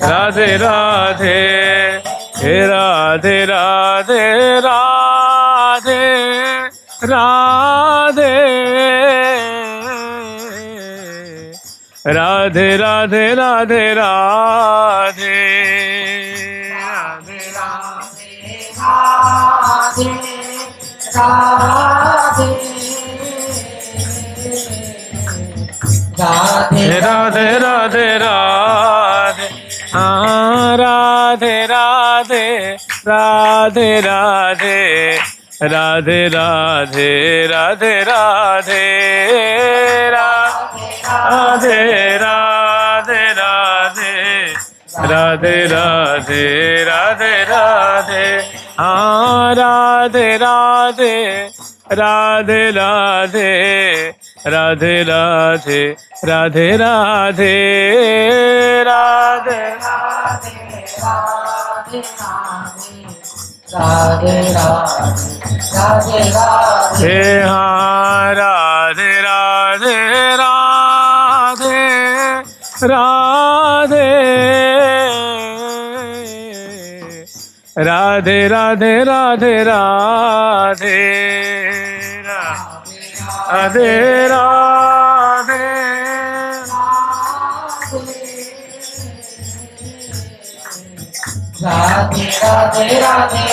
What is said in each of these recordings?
राधे राधे हे राधे राधे राधे राधे राधे राधे राधे राधे राधे राधे राधे राधे हाँ राधे राधे राधे राधे राधे राधे राधे राधे राधे राधे राधे राधे राधे राधे राधे हाँ राधे राधे राधे राधे राधे राधे राधे राधे राधे राधे राधे हे हाँ राधे राधे राधे राधे राधे राधे राधे राधे राधे राधे राधे राधे राधे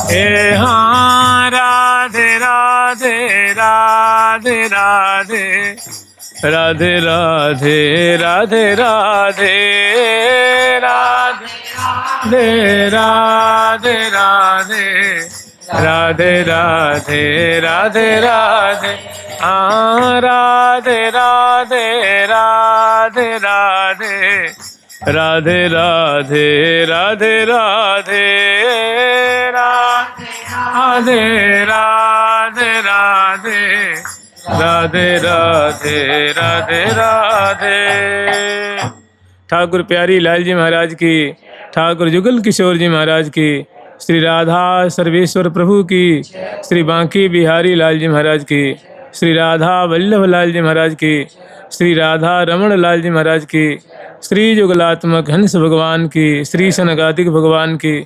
हे हाँ राधे राधे राधे राधे राधे राधे राधे राधे राधे राधे राधे राधे राधे राधे राधे हाँ राधे राधे राधे राधे राधे राधे राधे राधे राधे राधे राधे राधे राधे राधे राधे ठाकुर प्यारी लाल जी महाराज की, ठाकुर जुगल किशोर जी महाराज की, श्री राधा सर्वेश्वर प्रभु की, श्री बांकी बिहारी लाल जी महाराज की, श्री राधा वल्लभ लाल जी महाराज की, श्री राधा रमण लाल जी महाराज की, श्री जुगलात्मक हंस भगवान की, श्री सनकादिक भगवान की,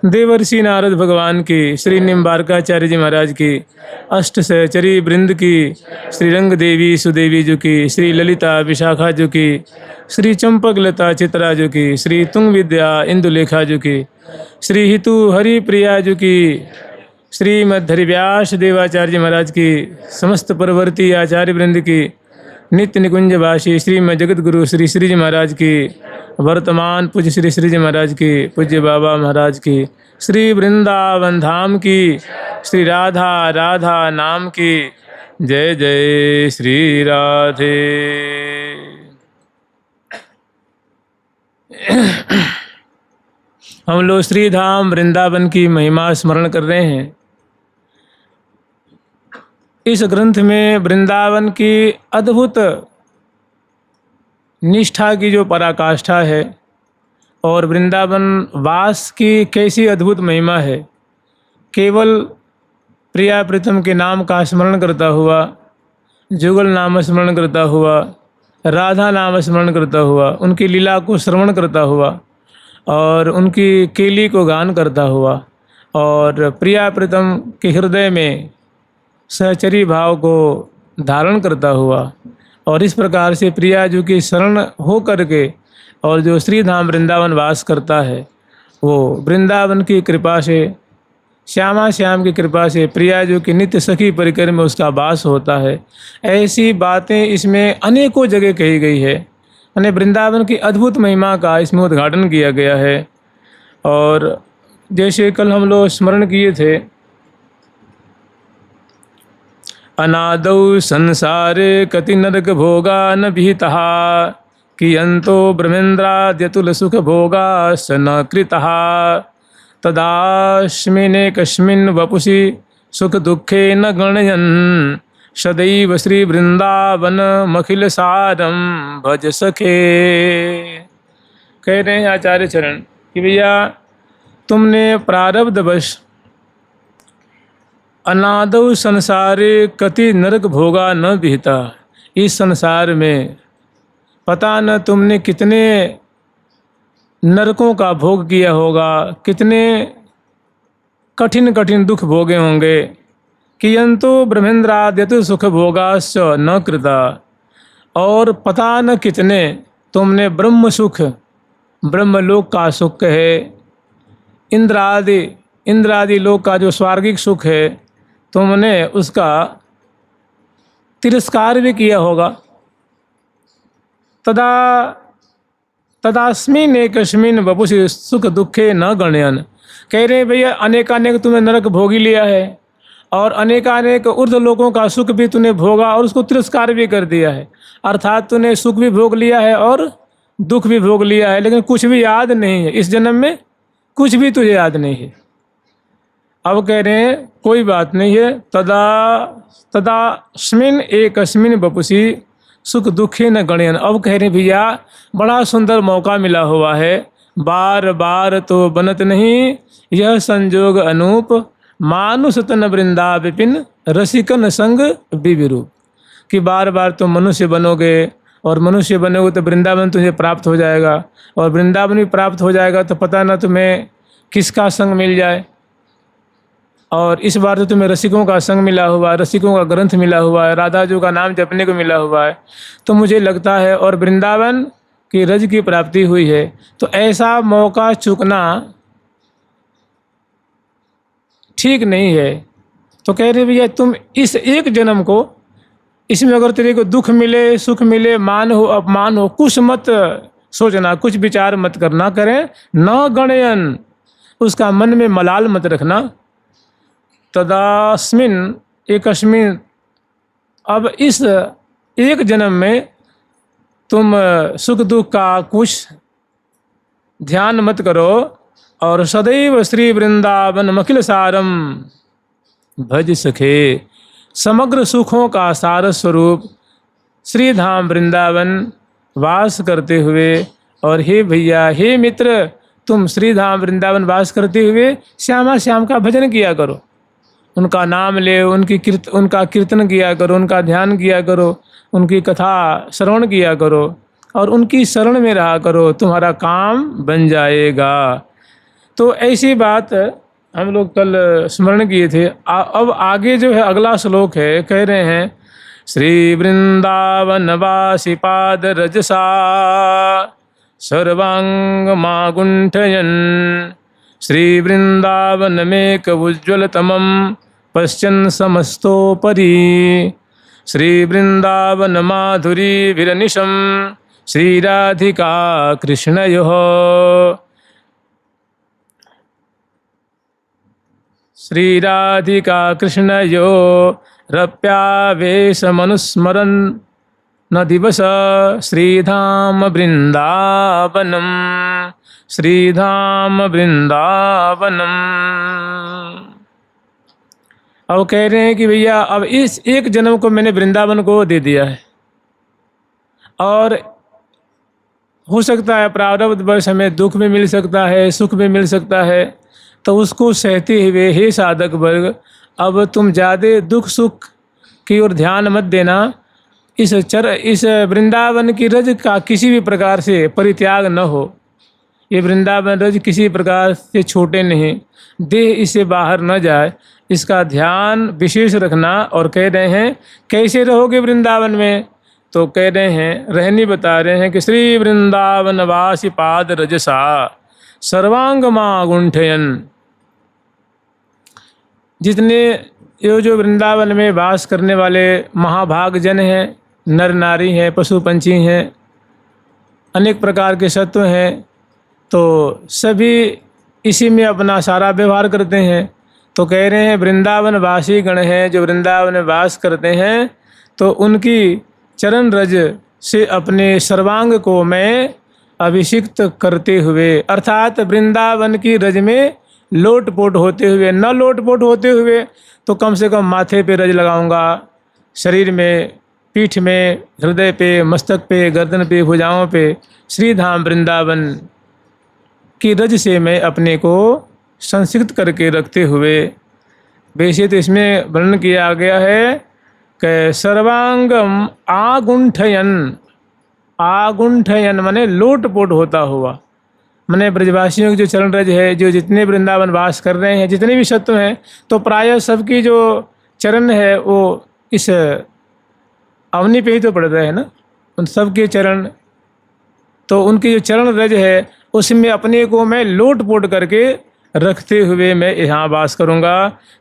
देवर्षि नारद भगवान की, श्री निम्बारकाचार्य जी महाराज की, अष्ट सहचरी वृंद की, श्री रंग देवी सुदेवी जी की, श्री ललिता विशाखा जी की, श्री चंपक लता चित्रा जी की, श्री तुंग विद्या इंदुलेखा जी की, श्री हितु हरि प्रिया जी की, श्रीमद् हरिव्यास देवाचार्य महाराज की, समस्त परवर्ती आचार्य वृंद की, नित्य निकुंजवासी श्रीमद् जगत गुरु श्री श्री जी महाराज की, वर्तमान पूज्य श्री श्री जी महाराज की, पूज्य बाबा महाराज की, श्री वृंदावन धाम की, श्री राधा राधा नाम की, जय जय श्री राधे। हम लोग श्री धाम वृंदावन की महिमा स्मरण कर रहे हैं। इस ग्रंथ में वृंदावन की अद्भुत निष्ठा की जो पराकाष्ठा है और वृंदावन वास की कैसी अद्भुत महिमा है। केवल प्रिया प्रीतम के नाम का स्मरण करता हुआ, जुगल नाम स्मरण करता हुआ, राधा नाम स्मरण करता हुआ, उनकी लीला को श्रवण करता हुआ और उनकी केली को गान करता हुआ और प्रिया प्रीतम के हृदय में सहचरी भाव को धारण करता हुआ और इस प्रकार से प्रिया जी की शरण हो करके और जो श्री धाम वृंदावन वास करता है, वो वृंदावन की कृपा से, श्यामा श्याम की कृपा से प्रिया जी की नित्य सखी परिकर में उसका वास होता है। ऐसी बातें इसमें अनेकों जगह कही गई है। यानी वृंदावन की अद्भुत महिमा का इसमें उद्घाटन किया गया है। और जैसे कल हम लोग स्मरण किए थे, अनादौ संसारे कति नरक भोगा न विहितः कियंतो ब्रह्मेन्द्राद्यतुल सुख भोगा स न कृतः तदास्मिने कस्मिन् वपुषि सुख दुखे न गणयन् सदैव श्री वृंदावन मखिल सारम भज सखे। कह रहे हैं आचार्य चरण कि भैया तुमने प्रारब्धवश अनादौ संसारे कति नरक भोगा न विहिता, इस संसार में पता न तुमने कितने नरकों का भोग किया होगा, कितने कठिन कठिन दुख भोगे होंगे। कियंतु ब्रह्मेंद्राद्यतु सुख भोगाश्च न कृता, और पता न कितने तुमने ब्रह्म सुख, ब्रह्मलोक का सुख है, इंद्रादि लोक का जो स्वर्गिक सुख है, तुमने उसका तिरस्कार भी किया होगा। तदा तदास्मिन एकस्मिन वपुषि सुख दुखे न गणयन। कह रहे भैया अनेकानेक तुमने नरक भोगी लिया है और अनेकानेक ऊर्ध्व लोकों का सुख भी तूने भोगा और उसको तिरस्कार भी कर दिया है। अर्थात तूने सुख भी भोग लिया है और दुख भी भोग लिया है, लेकिन कुछ भी याद नहीं है। इस जन्म में कुछ भी तुझे याद नहीं है। अब कह रहे हैं कोई बात नहीं है। तदास्मिन एकस्मिन वपुषि सुख दुखे न गणयन। अब कह रहे भैया बड़ा सुंदर मौका मिला हुआ है, बार बार तो बनत नहीं यह संजोग अनूप, मानुष तन वृंदा विपिन रसिकन संग विविरूप। कि बार बार तुम मनुष्य बनोगे और मनुष्य बनोगे तो वृंदावन तुझे प्राप्त हो जाएगा, और वृंदावन भी प्राप्त हो जाएगा तो पता ना तुम्हें किसका संग मिल जाए। और इस बार तो तुम्हें रसिकों का संग मिला हुआ है, रसिकों का ग्रंथ मिला हुआ है, राधा जी का नाम जपने को मिला हुआ है, तो मुझे लगता है और वृंदावन की रज की प्राप्ति हुई है, तो ऐसा मौका चूकना ठीक नहीं है। तो कह रहे भैया तुम इस एक जन्म को, इसमें अगर तेरे को दुख मिले सुख मिले, मान हो अपमान हो, कुछ मत सोचना, कुछ विचार मत करना, करें न गणयन, उसका मन में मलाल मत रखना। तदास्मिन एकस्मिन, अब इस एक जन्म में तुम सुख दुख का कुछ ध्यान मत करो, और सदैव श्री वृंदावन मखिल सारम भज सखे। समग्र सुखों का सार स्वरूप श्री धाम वृंदावन वास करते हुए, और हे भैया हे मित्र तुम श्री धाम वृंदावन वास करते हुए श्यामा श्याम का भजन किया करो, उनका नाम ले, उनका कीर्तन किया करो, उनका ध्यान किया करो, उनकी कथा श्रवण किया करो और उनकी शरण में रहा करो, तुम्हारा काम बन जाएगा। तो ऐसी बात हम लोग कल स्मरण किए थे। अब आगे जो है अगला श्लोक है, कह रहे हैं श्री वृंदावन वासी पाद रजसा सर्वांग मागुंठयन, श्री वृंदावन मेक उज्ज्वल तमम पश्चन समस्तोपरि, श्री वृंदावन माधुरी विरनिशम श्री राधिका कृष्णयोः, श्री राधिका कृष्णयो रप्यावेश मनुस्मरन न दिवस श्रीधाम वृंदावनम, श्रीधाम वृंदावनम। अब कह रहे हैं कि भैया अब इस एक जन्म को मैंने वृंदावन को दे दिया है, और हो सकता है प्रारब्ध वर्ष हमें दुख भी मिल सकता है, सुख भी मिल सकता है, तो उसको सहते हुए हे साधक वर्ग अब तुम ज़्यादा दुख सुख की ओर ध्यान मत देना। इस वृंदावन की रज का किसी भी प्रकार से परित्याग न हो। ये वृंदावन रज किसी प्रकार से छोटे नहीं, देह इससे बाहर न जाए, इसका ध्यान विशेष रखना। और कह रहे हैं कैसे रहोगे वृंदावन में, तो कह रहे हैं रहनी बता रहे हैं कि श्री वृंदावन वासी पाद रजसा सर्वांग मां गुंठयन। जितने ये जो वृंदावन में वास करने वाले महाभाग जन हैं, नर नारी हैं, पशु पंछी हैं, अनेक प्रकार के सत्व हैं, तो सभी इसी में अपना सारा व्यवहार करते हैं। तो कह रहे हैं वृंदावन वासी गण हैं जो वृंदावन में वास करते हैं, तो उनकी चरण रज से अपने सर्वांग को मैं अभिषिक्त करते हुए, अर्थात वृंदावन की रज में लोटपोट होते हुए, न लोटपोट होते हुए तो कम से कम माथे पे रज लगाऊंगा, शरीर में, पीठ में, हृदय पे, मस्तक पे, गर्दन पे, भुजाओं पे श्री धाम वृंदावन की रज से मैं अपने को संसिक्त करके रखते हुए। वैसे तो इसमें वर्णन किया गया है कि सर्वांगम आगुंठयन, आगुंठयन माने लोटपोट होता हुआ, मैंने ब्रजवासियों की जो चरण रज है, जो जितने वृंदावन वास कर रहे हैं, जितने भी सत्व हैं, तो प्रायः सबकी जो चरण है वो इस अवनी पे ही तो पड़ रहे हैं ना, उन सबके चरण। तो उनकी जो चरण रज है उसमें अपने को मैं लोट पोट करके रखते हुए मैं यहाँ वास करूँगा।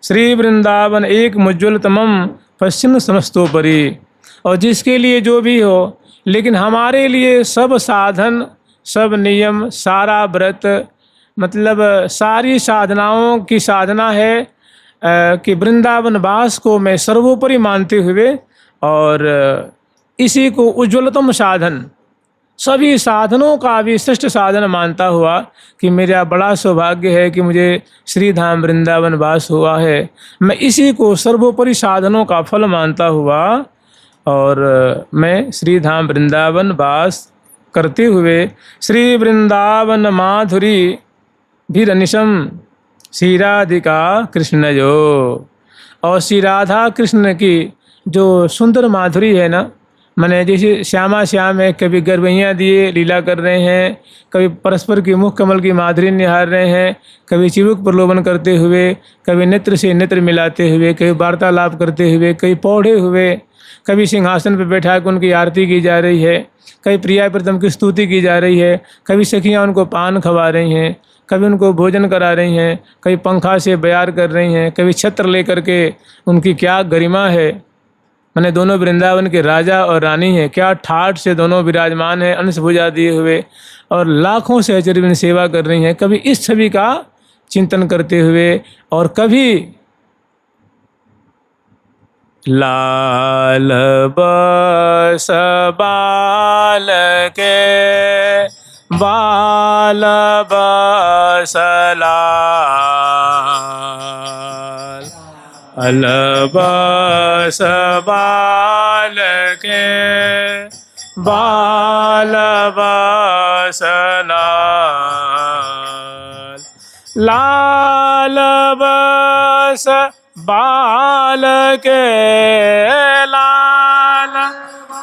श्री वृंदावन एक मुज्ज्वल तमम पश्चिम समस्तोपरि। और जिसके लिए जो भी हो, लेकिन हमारे लिए सब साधन, सब नियम, सारा व्रत, मतलब सारी साधनाओं की साधना है कि वृंदावन वास को मैं सर्वोपरि मानते हुए और इसी को उज्ज्वलतम साधन, सभी साधनों का भी श्रेष्ठ साधन मानता हुआ कि मेरा बड़ा सौभाग्य है कि मुझे श्री धाम वृंदावन वास हुआ है, मैं इसी को सर्वोपरि साधनों का फल मानता हुआ और मैं श्री धाम वृंदावन वास करते हुए श्री वृंदावन माधुरी भीरनिशम श्री राधिका कृष्ण जो। और श्री राधा कृष्ण की जो सुंदर माधुरी है ना, मैंने जैसे श्यामा श्याम है, कभी गरबैयाँ दिए लीला कर रहे हैं, कभी परस्पर की मुख कमल की माधुरी निहार रहे हैं, कभी चिबुक प्रलोभन करते हुए, कभी नेत्र से नेत्र मिलाते हुए, कभी वार्तालाप करते हुए, कभी पौढ़े हुए, कभी सिंहासन पर बैठा कर उनकी आरती की जा रही है, कभी प्रिया प्रीतम की स्तुति की जा रही है, कभी सखियाँ उनको पान खवा रही हैं, कभी उनको भोजन करा रही हैं, कभी पंखा से बयार कर रही हैं, कभी छत्र लेकर के उनकी क्या गरिमा है। मैंने दोनों वृंदावन के राजा और रानी हैं, क्या ठाठ से दोनों विराजमान हैं अंश भुजा दिए हुए, और लाखों सहचर्य में सेवा कर रही हैं। कभी इस छवि का चिंतन करते हुए और कभी लाल बस बाल के बाल बस लाल, अलबस बाल के बाल बस लाल, लाल बस बाल के लाल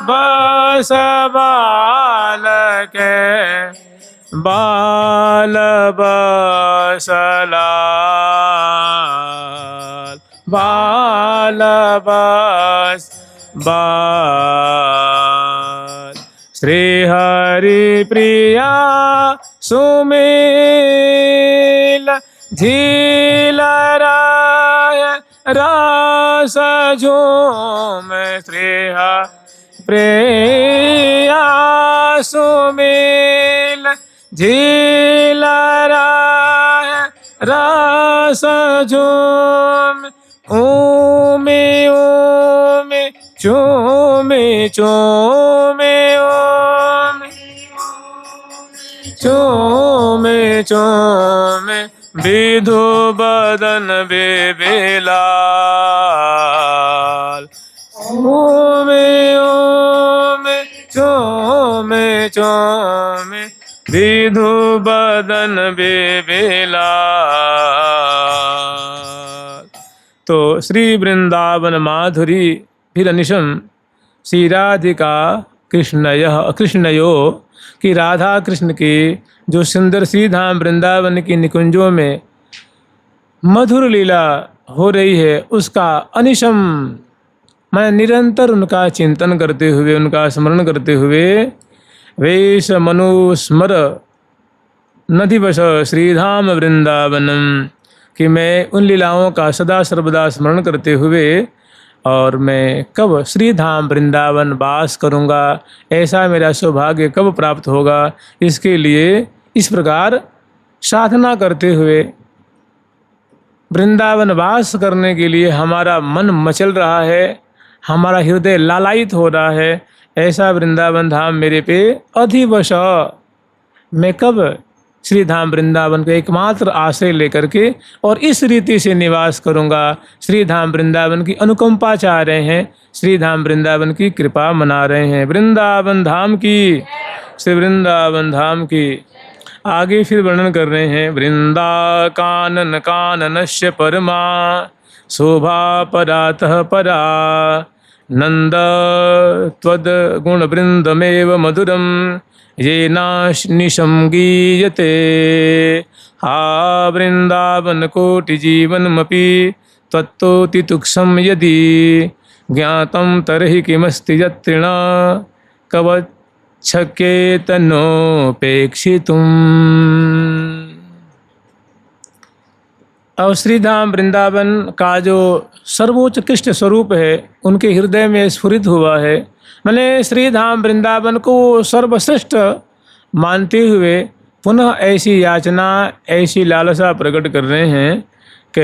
बस बाल के बाल बस लाल, बाल बस बाल। श्री हरि प्रिया सुमेल झील राय रस झूम, श्री हरि प्रिया सुमेल झील राय रस झूम, ओमे ओमे चूमे चूमे ओमे चूमे चूमे विधु बदन बेबेलाल, ओमे ओमे चूमे चूमे विधु बदन बेबेलाल। तो श्री वृंदावन माधुरी भीरनिशम श्री राधिका कृष्णयो कि राधा कृष्ण की जो सुंदर श्री धाम वृंदावन की निकुंजों में मधुर लीला हो रही है, उसका अनिशम मैं निरंतर उनका चिंतन करते हुए, उनका स्मरण करते हुए वेश मनुस्मर नदिवश श्रीधाम वृंदावनम कि मैं उन लीलाओं का सदा सर्वदा स्मरण करते हुए और मैं कब श्री धाम वृंदावन वास करूँगा, ऐसा मेरा सौभाग्य कब प्राप्त होगा, इसके लिए इस प्रकार साधना करते हुए वृंदावन वास करने के लिए हमारा मन मचल रहा है, हमारा हृदय लालायित हो रहा है। ऐसा वृंदावन धाम मेरे पे अधिवश, मैं कब श्री धाम वृंदावन का एकमात्र आश्रय लेकर के और इस रीति से निवास करूंगा। श्री धाम वृंदावन की अनुकंपा चाह रहे हैं, श्री धाम वृंदावन की कृपा मना रहे हैं। वृंदावन धाम की, श्री वृंदावन धाम की। आगे फिर वर्णन कर रहे हैं। वृंदा कानन काननस्य परमा शोभा परातः परा नंद त्वद गुण वृंदमेव मधुरम ये निशम गीयते। हा वृंदावन कोटि जीवनमपि त्वत्तोति तुक्षम यदि ज्ञातं तरहि किमस्ति यत्तृण कवच्छकेतनोपेक्षितुम्। और श्रीधाम वृंदावन का जो सर्वोच्च कृष्ण स्वरूप है उनके हृदय में स्फुरित हुआ है। मैंने श्रीधाम वृंदावन को सर्वश्रेष्ठ मानते हुए पुनः ऐसी याचना, ऐसी लालसा प्रकट कर रहे हैं कि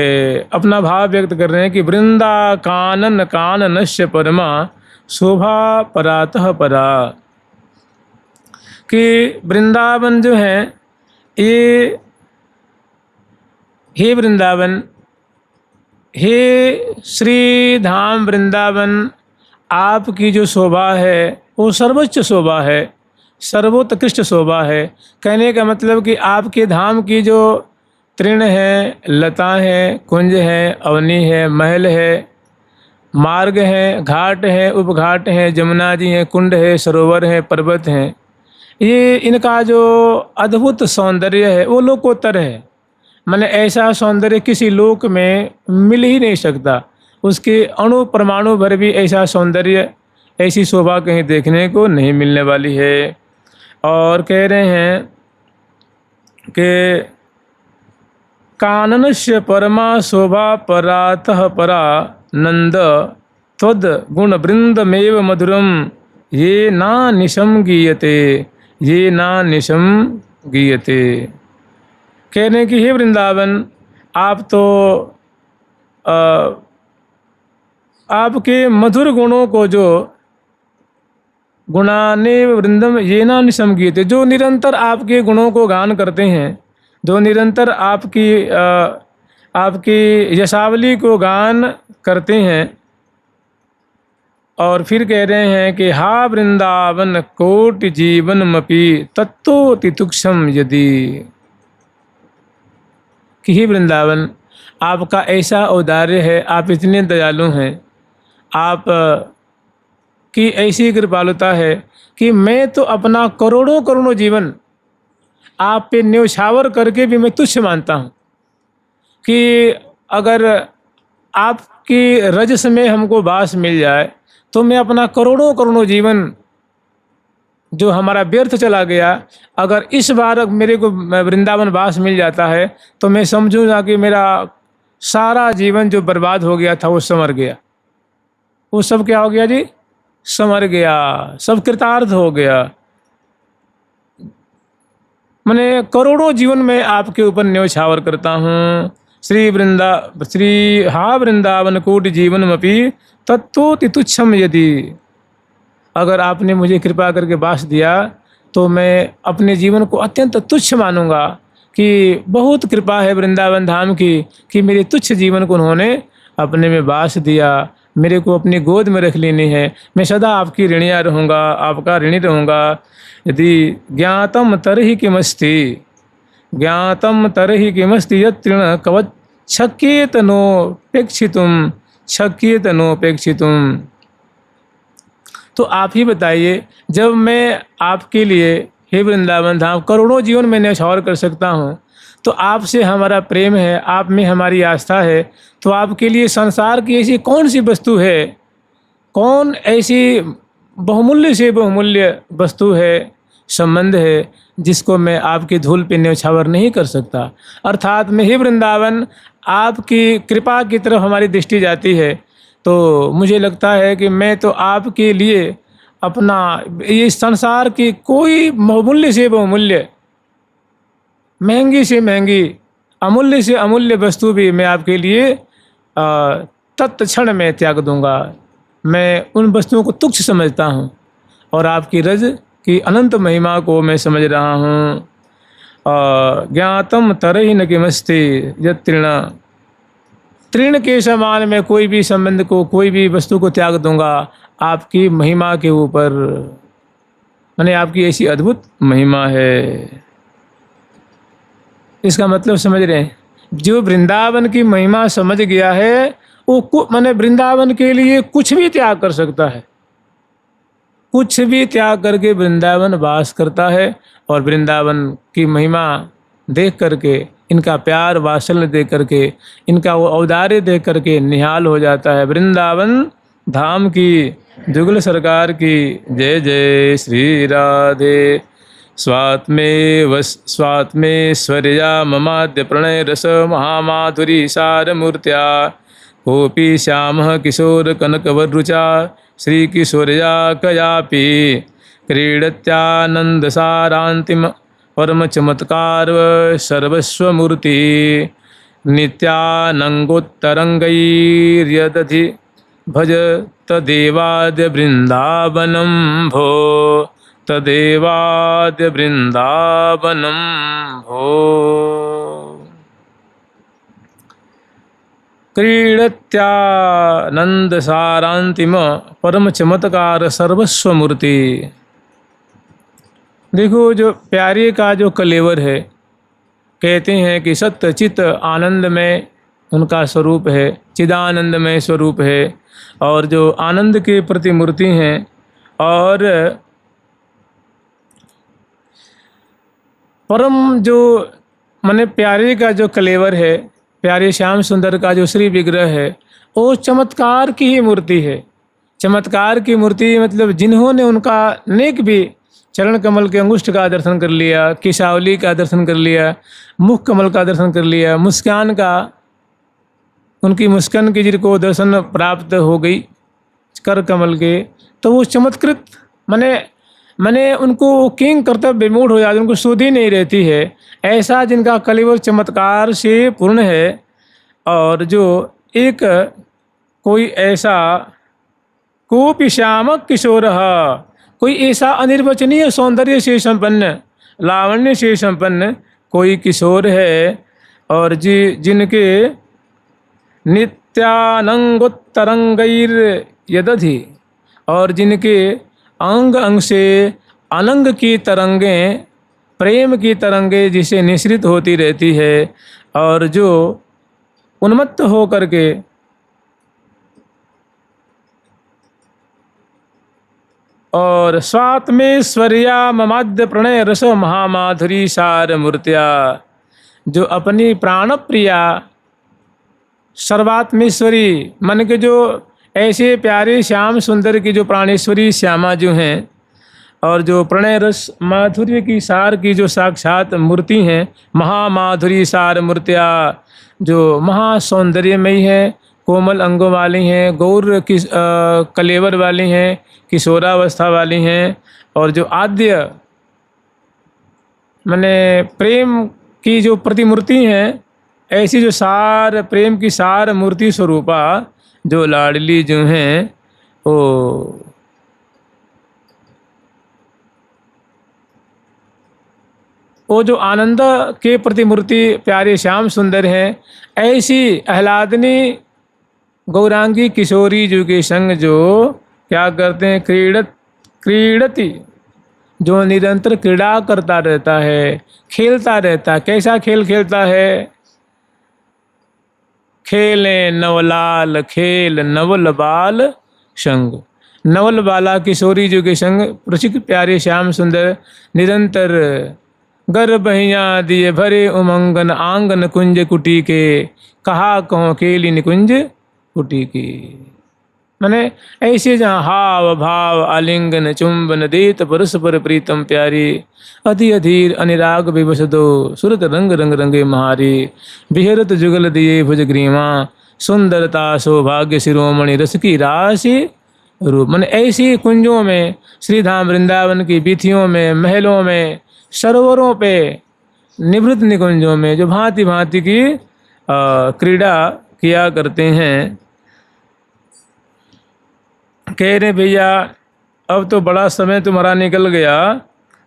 अपना भाव व्यक्त कर रहे हैं कि वृंदा कानन काननस्य परमा शोभा परातः परा। कि वृंदावन जो है ये, हे वृंदावन, हे श्री धाम वृंदावन, आपकी जो शोभा है वो सर्वोच्च शोभा है, सर्वोत्कृष्ट शोभा है। कहने का मतलब कि आपके धाम की जो तृण है, लता है, कुंज है, अवनी है, महल है, मार्ग है, घाट है, उपघाट है, जमुना जी है, कुंड है, सरोवर है, पर्वत हैं, ये इनका जो अद्भुत सौंदर्य है वो लोकोत्तर है। मैंने ऐसा सौंदर्य किसी लोक में मिल ही नहीं सकता। उसके अणु परमाणु भर भी ऐसा सौंदर्य, ऐसी शोभा कहीं देखने को नहीं मिलने वाली है। और कह रहे हैं कि काननस्य परमा शोभा परातः परा नंद त्वद गुण वृंदमेव मधुरम ये ना निशम गीयते, ये ना निशम गीयते। कहने की हे वृंदावन, आप तो आपके मधुर गुणों को जो गुणाने वृंदम ये ना निशम गीयते, जो निरंतर आपके गुणों को गान करते हैं, जो निरंतर आपकी यशावली को गान करते हैं। और फिर कह रहे हैं कि हा वृंदावन कोटि जीवनमपि तत्तोति तुक्षम यदि। कि हे वृंदावन, आपका ऐसा औदार्य है, आप इतने दयालु हैं, आप की ऐसी कृपालुता है कि मैं तो अपना करोड़ों करोड़ों जीवन आप पे न्यौछावर करके भी मैं तुच्छ मानता हूँ। कि अगर आपकी रजस में हमको वास मिल जाए तो मैं अपना करोड़ों करोड़ों जीवन जो हमारा व्यर्थ चला गया, अगर इस बार मेरे को वृंदावन वास मिल जाता है तो मैं समझूंगा कि मेरा सारा जीवन जो बर्बाद हो गया था वो समर गया। वो सब क्या हो गया जी? समर गया, सब कृतार्थ हो गया। मैंने करोड़ों जीवन में आपके ऊपर न्यौछावर करता हूँ। श्री हा वृंदावन कोटि जीवनमपि तत्तोति तुच्छम यदि। अगर आपने मुझे कृपा करके वास दिया तो मैं अपने जीवन को अत्यंत तुच्छ मानूंगा कि बहुत कृपा है वृंदावन धाम की कि मेरे तुच्छ जीवन को उन्होंने अपने में वास दिया, मेरे को अपनी गोद में रख लेनी है। मैं सदा आपकी ऋणिया रहूँगा, आपका ऋणी रहूँगा। यदि ज्ञातम तरहि किमस्ति, ज्ञातम तरहि किमस्ति यत्तृण कवच्छकेतनोपेक्षितुम, छकेतनोपेक्षितुम। तो आप ही बताइए, जब मैं आपके लिए हे वृंदावन धाम करोड़ों जीवन में न्यौछावर कर सकता हूँ, तो आपसे हमारा प्रेम है, आप में हमारी आस्था है, तो आपके लिए संसार की ऐसी कौन सी वस्तु है, कौन ऐसी बहुमूल्य से बहुमूल्य वस्तु है, संबंध है, जिसको मैं आपकी धूल पे न्यौछावर नहीं कर सकता। अर्थात मैं हे वृंदावन, आपकी कृपा की तरफ हमारी दृष्टि जाती है तो मुझे लगता है कि मैं तो आपके लिए अपना ये संसार की कोई बहुमूल्य से बहुमूल्य, महंगी से महंगी, अमूल्य से अमूल्य वस्तु भी मैं आपके लिए तत्क्षण में त्याग दूंगा। मैं उन वस्तुओं को तुच्छ समझता हूँ और आपकी रज की अनंत महिमा को मैं समझ रहा हूँ। ज्ञातम तरहि न किमस्ति यत्तृण, तृण के समान मैं कोई भी संबंध को, कोई भी वस्तु को त्याग दूंगा आपकी महिमा के ऊपर। मैंने आपकी ऐसी अद्भुत महिमा है। इसका मतलब समझ रहे हैं? जो वृंदावन की महिमा समझ गया है वो मैंने वृंदावन के लिए कुछ भी त्याग कर सकता है, कुछ भी त्याग करके वृंदावन वास करता है और वृंदावन की महिमा देख करके, इनका प्यार वात्सल्य देख करके, इनका वो औदार्य देख करके निहाल हो जाता है। वृंदावन धाम की, जुगल सरकार की जय जय श्री राधे। स्वात्मेश्वर्या ममाद्य प्रणय रस महामाधुरी सारमूर्त्या कोपी श्यामः किशोर कनकवरुचा श्रीकिशोर्या कयापि क्रीडत्यानंद सारांतिम परम चमत्कार सर्वस्वमूर्ति नित्यानंगोत्तरंगैर्यदधि भज तदेवाद्य वृंदावनं भो, तदेवाद्य वृंदावनं भो। क्रीडत्यानंद सारांतिम परम चमत्कार सर्वस्वमूर्ति। देखो, जो प्यारे का जो कलेवर है, कहते हैं कि सत्य चित आनंद में उनका स्वरूप है, चिदानंद में स्वरूप है, और जो आनंद के प्रतिमूर्ति हैं। और परम जो माने प्यारे का जो कलेवर है, प्यारे श्याम सुंदर का जो श्री विग्रह है, वो चमत्कार की ही मूर्ति है। चमत्कार की मूर्ति मतलब जिन्होंने उनका नेक भी चरण कमल के अंगुष्ठ का दर्शन कर लिया, किशावली का दर्शन कर लिया, मुख कमल का दर्शन कर लिया, मुस्कान का, उनकी मुस्कान की जिनको दर्शन प्राप्त हो गई कर कमल के, तो वो चमत्कृत मने उनको किंग कर्तव्य विमूढ़ हो जाते, उनको सुधि नहीं रहती है। ऐसा जिनका कलेवर चमत्कार से पूर्ण है। और जो एक कोई ऐसा कोपि श्यामक किशोर, कोई ऐसा अनिर्वचनीय सौंदर्य से संपन्न, लावण्य से संपन्न कोई किशोर है, और जिनके नित्यानंगोत्तरंगैर यदधि, और जिनके अंग अंग से अनंग की तरंगें, प्रेम की तरंगें जिसे निश्रित होती रहती है, और जो उन्मत्त हो करके और स्वात्मेश्वर्या ममाद्य प्रणय रस महामाधुरी सार मूर्त्या, जो अपनी प्राण प्रिया सर्वात्मेश्वरी मन के जो ऐसे प्यारे श्याम सुंदर की जो प्राणेश्वरी श्यामा जो हैं, और जो प्रणय रस माधुर्य की सार की जो साक्षात मूर्ति हैं, महामाधुरी सार मूर्त्या, जो महासौंदर्यमयी हैं, कोमल अंगों वाली हैं, गौर की कलेवर वाली हैं, किशोरावस्था वाली हैं, और जो आद्य माने प्रेम की जो प्रतिमूर्ति हैं, ऐसी जो सार प्रेम की सार मूर्ति स्वरूपा जो लाडली जो हैं, वो जो आनंद के प्रतिमूर्ति प्यारे श्याम सुंदर हैं, ऐसी आह्लादनी गौरांगी किशोरी जी के संग जो क्या करते हैं, क्रीडति, जो निरंतर क्रीड़ा करता रहता है, खेलता रहता है। कैसा खेल खेलता है? खेले नवलाल खेल नवल बाल संग, नवल बाला किशोरी जी के संग प्रसिद्ध प्यारे श्याम सुंदर निरंतर गर्भहिया दिए भरे उमंगन आंगन कुंज कुटी के, कहा कहो केली निकुंज कुटी की। मैंने ऐसे जहाँ हाव भाव आलिंगन चुंबन देत परस्पर प्रीतम प्यारी, अधि अधीर अनिराग विवश दो सुरत रंग रंग रंगे महारी, बिहरत जुगल दिए भुज ग्रीमा सुंदरता सौभाग्य शिरोमणि रस की राशि रूप। मैंने ऐसी कुंजों में, श्रीधाम वृंदावन की बीथियों में, महलों में, सरोवरों पे, निवृत्त निकुंजों में जो भांति भांति की क्रीड़ा किया करते हैं। कह रहे भैया अब तो बड़ा समय तुम्हारा निकल गया,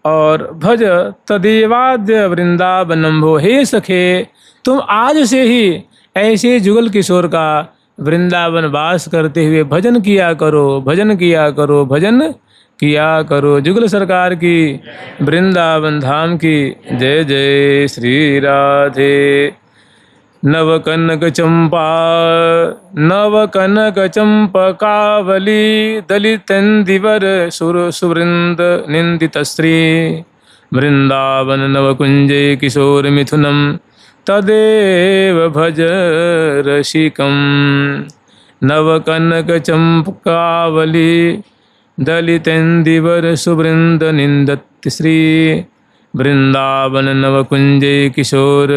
और भज तदेवाद्य वृंदावनम भो, हे सखे तुम आज से ही ऐसे जुगल किशोर का वृंदावन वास करते हुए भजन किया करो, भजन किया करो, भजन किया करो। जुगल सरकार की, वृंदावन धाम की जय जय श्री राधे। नव कनक चंपा नव कनक चंपकावली दलितेन्दिवर सुर सुवृंद निंदित स्त्री वृंदावन नव कुंजे किशोर मिथुनम तदेव भज रसिकम। नव कनक चंपकावली दलितेन्दिवर सुवृंद निंदत श्री वृंदावन नव कुंजे किशोर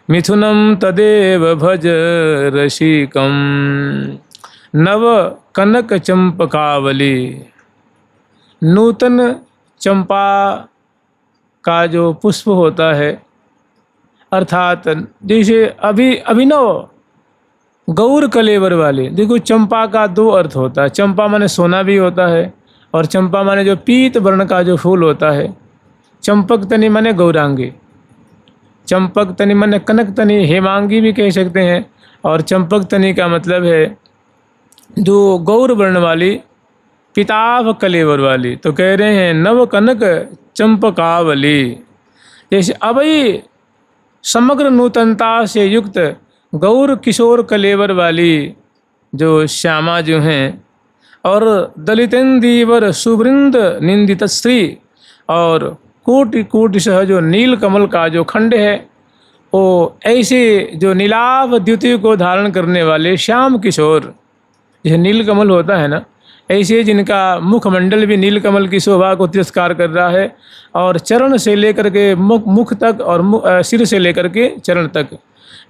मिथुनम तदेव भज रसिकम। नव कनक चंपकावली, नूतन चंपा का जो पुष्प होता है, अर्थात जैसे अभिनव गौर कलेवर वाले। देखो चंपा का दो अर्थ होता है, चंपा माने सोना भी होता है और चंपा माने जो पीत वर्ण का जो फूल होता है। चंपक तनि माने गौरांगी, चंपक तनि माने कनक तनि हेमांगी भी कह सकते हैं। और चंपक तनि का मतलब है जो गौर वर्ण वाली पिताभ कलेवर वाली। तो कह रहे हैं नव कनक चंपकावली, जैसे अभी समग्र नूतनता से युक्त गौर किशोर कलेवर वाली जो श्यामा जो हैं, और दलितेन्दीवर सुवृंद निंदित श्री, और कोटि कोटि सह जो नील कमल का जो खंड है, वो ऐसे जो नीलाभ द्युति को धारण करने वाले श्याम किशोर, जैसे नील कमल होता है ना, ऐसे जिनका मुखमंडल भी नील कमल की शोभा को तिरस्कार कर रहा है, और चरण से लेकर के मुख तक और सिर से लेकर के चरण तक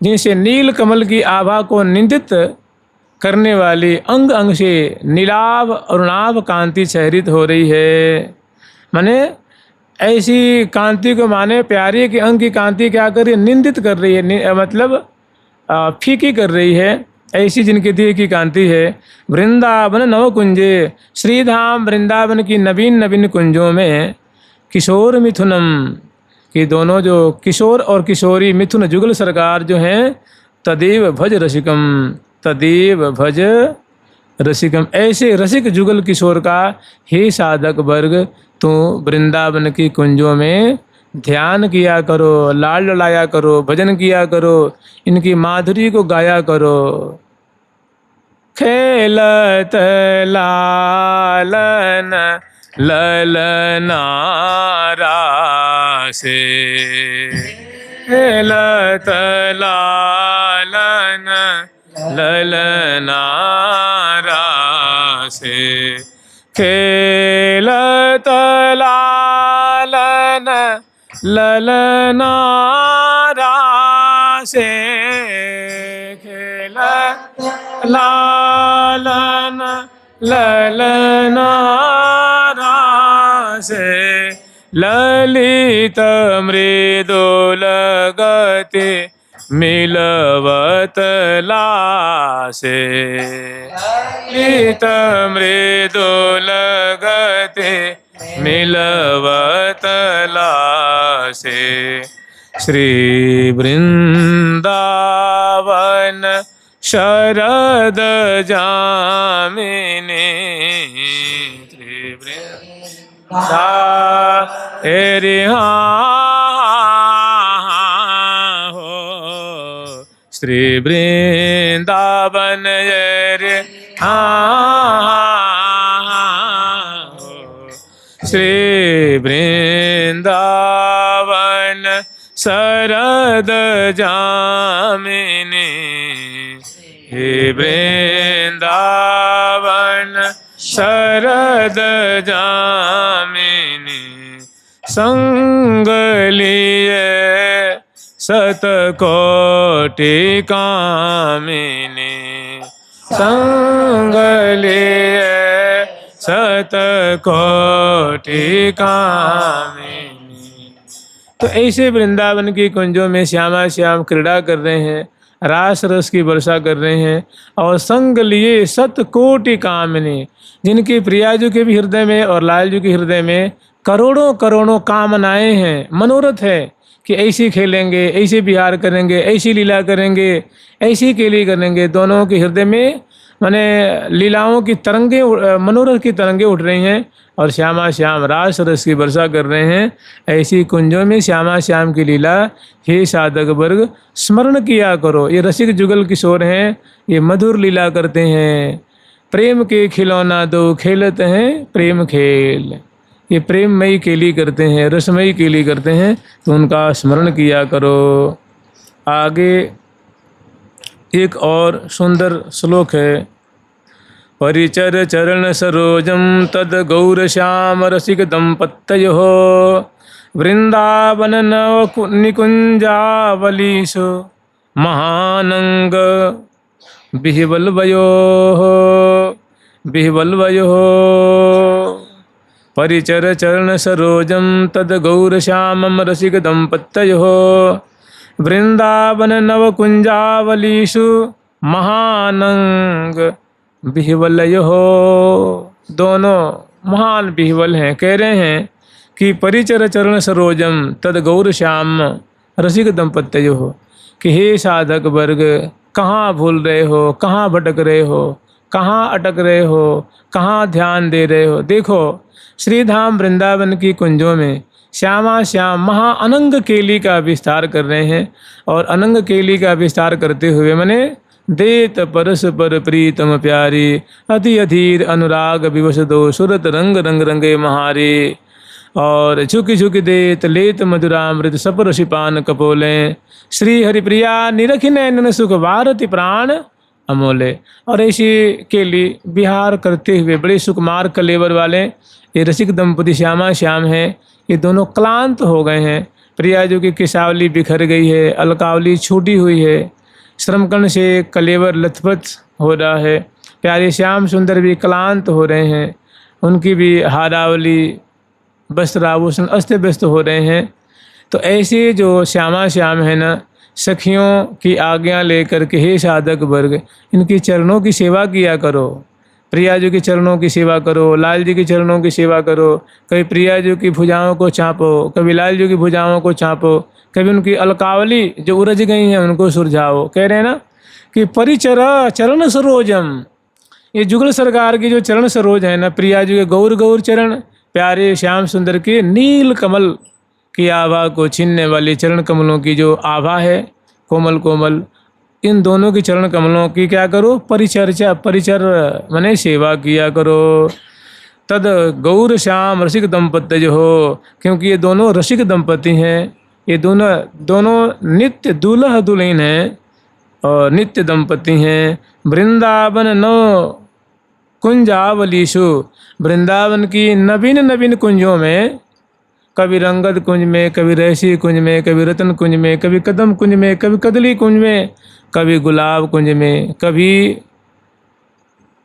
जिनसे नील कमल की आभा को निंदित करने वाली अंग अंग से नीलाभ अरुणाभ कांति छहरित हो रही है। माने ऐसी कांति को माने प्यारे के अंग की कांति क्या कर रही है, निंदित कर रही है, मतलब फीकी कर रही है। ऐसी जिनके देह की कांति है। वृंदावन नव कुंजे, श्रीधाम वृंदावन की नवीन नवीन कुंजों में किशोर मिथुनम कि दोनों जो किशोर और किशोरी मिथुन जुगल सरकार जो हैं, तदेव भज रसिकम, तदेव भज रसिकम। ऐसे रसिक जुगल किशोर का हे साधक वर्ग, तो वृंदावन की कुंजों में ध्यान किया करो, लाल लड़ाया करो, भजन किया करो, इनकी माधुरी को गाया करो। खेलत लालन ललना रासे, खेलत लालन ललना रासे, खेलत लालन ललना रासे, खेलत लालन ललना रासे, ललित मृदुल गति मिलवत लासे, ललित मृदुल गति मिलवत लासे। श्री वृंदावन शरद जामिनी, श्री वृंदावन हो, श्री वृंदावन रे श्री वृंदावन शरद जामिनी, हे वृंदावन शरद जामिनी, संग लिए सतकोटि कामिनी, संग लिए सतकोटि कामिनी। तो ऐसे वृंदावन की कुंजों में श्यामा श्याम क्रीड़ा कर रहे हैं, रास रस की वर्षा कर रहे हैं, और संग लिए सतकोटि कामिनी, जिनकी प्रियाजू के भी हृदय में और लालजू के हृदय में करोड़ों करोड़ों कामनाएं हैं, मनोरथ है कि ऐसी खेलेंगे, ऐसे विहार करेंगे, ऐसी लीला करेंगे, ऐसी केली करेंगे। दोनों के हृदय में माने लीलाओं की तरंगे, मनोरथ की तरंगे उठ रही हैं और श्यामा श्याम रास रस की वर्षा कर रहे हैं। ऐसी कुंजों में श्यामा श्याम की लीला हे साधक वर्ग स्मरण किया करो। ये रसिक जुगल किशोर हैं, ये मधुर लीला करते हैं। प्रेम के खिलौना दो खेलत हैं प्रेम खेल, ये प्रेममयी केली करते हैं, रसमयी केली करते हैं, तो उनका स्मरण किया करो। आगे एक और सुंदर श्लोक है। परिचर चरण सरोजम तद गौर श्याम रसिक दंपत्तयोः वृंदावन नव निकुंजावलीषु महानंग बिहिवल्वयोः बिहिवल्वयोः। परिचर चरण सरोजम तद गौर श्यामम रसिक दंपत्तयोः वृंदावन नव कुंजावलीषु महानंग बिहवलयोः। दोनों महान बिहवल हैं। कह रहे हैं कि परिचर चरण सरोजम तद गौर श्याम रसिक दंपत्तयोः, कि हे साधक वर्ग कहाँ भूल रहे हो, कहाँ भटक रहे हो, कहाँ अटक रहे हो, कहाँ ध्यान दे रहे हो। देखो श्रीधाम वृंदावन की कुंजों में श्यामा श्याम महा अनंग केली का विस्तार कर रहे हैं। और अनंग केली का विस्तार करते हुए मने देत परस पर प्रीतम प्यारी अति अधीर अनुराग विवश दो सुरत रंग रंग रंगे महारी। और झुकी झुकी देत लेत मधुरामृत सपर शिपान कपोलें श्री हरिप्रिया निरखि नैनन सुख भारती प्राण अमोले। और ऐसी केली विहार करते हुए बड़े सुकुमार कलेवर वाले ये रसिक दंपति श्यामा श्याम हैं। ये दोनों क्लांत हो गए हैं। प्रिया जो की केशावली बिखर गई है, अलकावली छूटी हुई है, श्रमकर्ण से कलेवर लथपथ हो रहा है। प्यारे श्याम सुंदर भी क्लांत हो रहे हैं, उनकी भी हारावली वस्त्राभूषण अस्त व्यस्त हो रहे हैं। तो ऐसे जो श्यामा श्याम है ना, सखियों की आज्ञा लेकर के हे साधक वर्ग इनकी चरणों की सेवा किया करो। प्रिया जी के चरणों की सेवा करो, लाल जी के चरणों की सेवा करो। कभी प्रिया जी की भुजाओं को चापो, कभी लाल जी की भुजाओं को चापो, कभी उनकी अलकावली जो उलझ गई हैं उनको सुलझाओ। कह रहे हैं ना कि परिचर चरण सरोजम, ये जुगल सरकार की जो चरण सरोज है ना, प्रिया जी के गौर गौर चरण, प्यारे श्याम सुंदर के नील कमल की आभा को छीनने वाली चरण कमलों की जो आभा है कोमल कोमल, इन दोनों की चरण कमलों की क्या करो परिचर्चा, परिचर माने सेवा किया करो। तद गौर श्याम रसिक दंपत्ति जो हो, क्योंकि ये दोनों रसिक दंपति हैं, ये दोनों नित्य दूल्हा दुल्हन हैं और नित्य दंपति हैं। वृंदावन नव कुंजावलीषु, वृंदावन की नवीन नवीन कुंजों में, कभी रंगद कुंज में, कभी रहसी कुंज में, कभी रतन कुंज में, कभी कदम कुंज में, कभी कदली कुंज में, कभी गुलाब कुंज में, कभी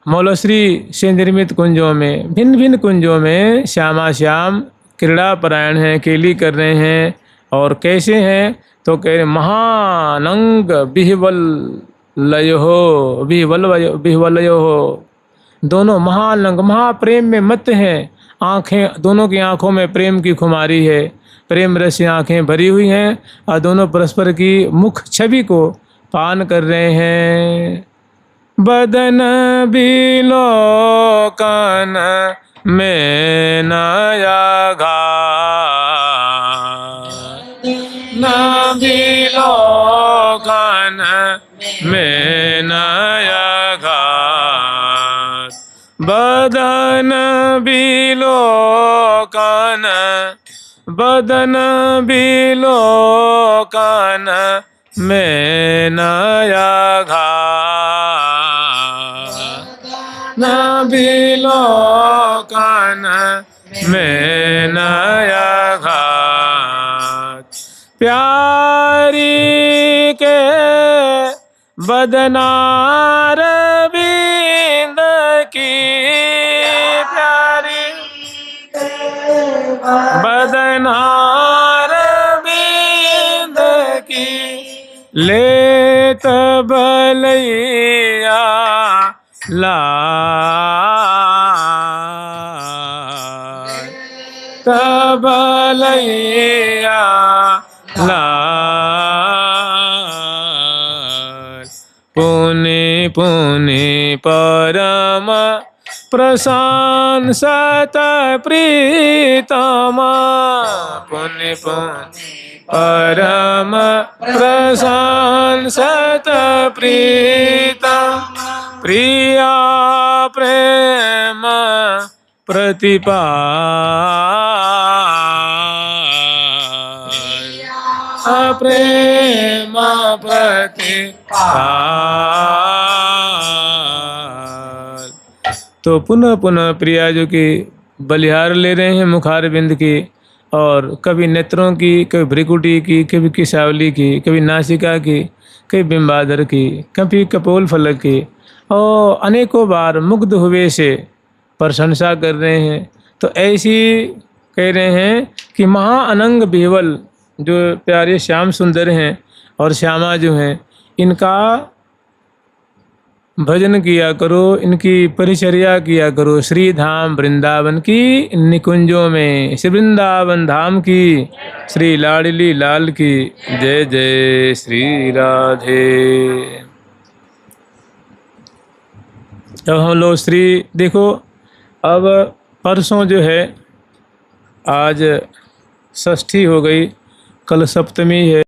मौलश्री से निर्मित कुंजों में, भिन्न भिन्न कुंजों में श्यामा श्याम क्रीड़ा परायण हैं, केली कर रहे हैं। और कैसे हैं तो कह रहे महानंग बिहवल लयो बिहवलयो हो, दोनों महानंग महाप्रेम में मत हैं। आँखें, दोनों की आँखों में प्रेम की खुमारी है, प्रेम रस से आँखें भरी हुई हैं और दोनों परस्पर की मुख छवि को पान कर रहे हैं। बदन बिलोकन में नया घाट, न बिलोकन में नया घाट, बदन बिलोकन, बदन बिलोकन में नया घाट, न बिलोकन में नया घाट। प्यारी के बदनार बिंद की, प्यारी बदनार बिंद की, लेत बलैया लाल, तबलैया लाल। पुनि पुनि परम प्रशंसत प्रीतम पुनि पुनि परम प्रशंसत प्रीतम प्रिया प्रेम प्रतिपाल प्रेम प्रतिपाल। तो पुनः पुनः प्रिया जो कि बलिहार ले रहे हैं मुखार बिंद की, और कभी नेत्रों की, कभी भ्रिकुटी की, कभी किसावली की, कभी नासिका की, कभी बिंबाधर की, कभी कपोल फलक की, और अनेकों बार मुग्ध हुए से प्रशंसा कर रहे हैं। तो ऐसी कह रहे हैं कि महा अनंग बेवल जो प्यारे श्याम सुंदर हैं और श्यामा जो हैं, इनका भजन किया करो, इनकी परिचर्या किया करो श्री धाम वृंदावन की निकुंजों में। श्री वृंदावन धाम की, श्री लाडली लाल की जय जय श्री राधे। अब हम लोग श्री देखो, अब परसों जो है, आज षष्ठी हो गई, कल सप्तमी है।